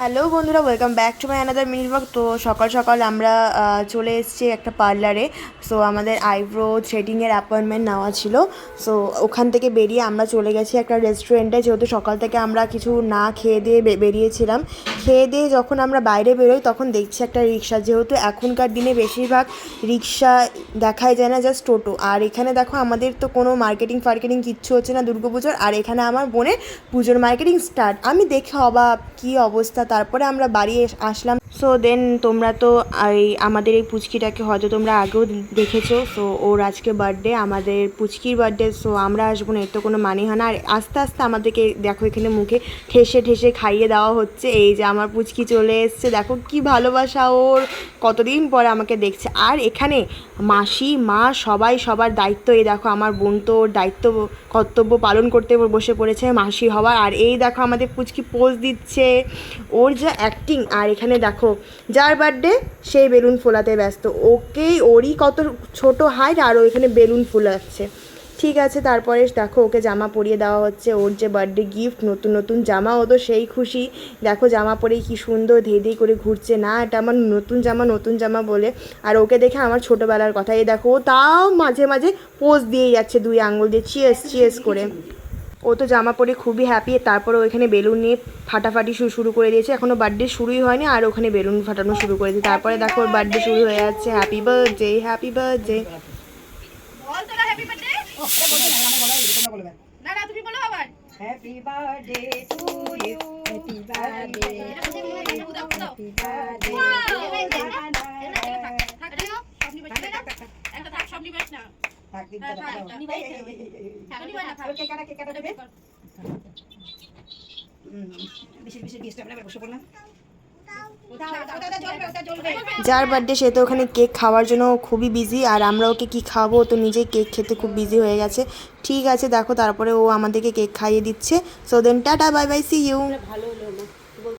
Hello বন্ধুরা, welcome back to my another mini blog. তো সকাল সকাল আমরা চলে এসেছি একটা পার্লারে। সো আমাদের আইব্রো থ্রেডিংয়ের অ্যাপয়েন্টমেন্ট নেওয়া ছিল। সো ওখান থেকে বেরিয়ে আমরা চলে গেছি একটা রেস্টুরেন্টে, যেহেতু সকাল থেকে আমরা কিছু না খেয়ে দিয়ে বেরিয়েছিলাম। খেয়ে দিয়ে যখন আমরা বাইরে বেরোই তখন দেখছি একটা রিক্সা, যেহেতু এখনকার দিনে বেশিরভাগ রিক্সা দেখাই যায় না, জাস্ট টোটো। আর এখানে দেখো আমাদের তো কোনো মার্কেটিং কিচ্ছু হচ্ছে না দুর্গাপুজোর, আর এখানে আমার বোনের পুজোর মার্কেটিং স্টার্ট। আমি দেখে অবাক, কী অবস্থা। তারপরে আমরা বাড়ি আসলাম। সো দেন তোমরা তো আমাদের এই পুচকিটাকে হয়তো তোমরা আগেও দেখেছো। সো ওর আজকে বার্থডে, আমাদের পুচকির বার্থডে। সো আমরা আসবো না, এর তো কোনো মানে হয় না। আর আস্তে আস্তে আমাদেরকে দেখো এখানে মুখে ঠেসে ঠেসে খাইয়ে দেওয়া হচ্ছে। এই যে আমার পুচকি চলে এসছে, দেখো কি ভালোবাসা ওর, কতদিন পরে আমাকে দেখছে। আর এখানে মাসি মা সবাই সবার দায়িত্ব। এই দেখো আমার বোন তো ওর দায়িত্ব কর্তব্য পালন করতে বসে পড়েছে মাসি হওয়ার। আর এই দেখো আমাদের পুচকি পোজ দিচ্ছে, ওর যা অ্যাক্টিং। আর এখানে দেখো যার বার্থডে সেই বেলুন ফোলাতে ব্যস্ত, ওরই কত ছোট হাইট আর ও এখানে বেলুন ফোলাচ্ছে। ঠিক আছে, তারপরে দেখো ওকে জামা পরিয়ে দেওয়া হচ্ছে, ওর যে বার্থডে গিফট নতুন নতুন জামা। ও তো সেই খুশি, দেখো জামা পরেই কি সুন্দর ধেই ধেই করে ঘুরছে। না, এটা আমার নতুন জামা বলে। আর ওকে দেখে আমার ছোটোবেলার কথা। এই দেখো ও তাও মাঝে মাঝে পোজ দিয়ে যাচ্ছে দুই আঙুল দিয়ে চিয়েস করে। ও তো জামা পরে খুবই হ্যাপি। তারপরে ওইখানে বেলুন নিয়ে ফাটাফাটি শুরু করে দিয়েছে। এখনও বার্থডে শুরুই হয়নি আর ওখানে বেলুন ফাটানো শুরু করে দিয়েছে। তারপরে দেখো ওর বার্থডে শুরু হয়ে যাচ্ছে, happy birthday happy birthday. Happy birthday to you, happy birthday to you, happy birthday. যার বার্থডে সে তো ওখানে কেক খাওয়ার জন্য খুবই বিজি, আর আমরা ওকে কী খাওয়াবো, তো নিজেই কেক খেতে খুব বিজি হয়ে গেছে। ঠিক আছে, দেখো তারপরে ও আমাদেরকে কেক খাইয়ে দিচ্ছে। So then tata, bye bye, see you. ভালো হলো না।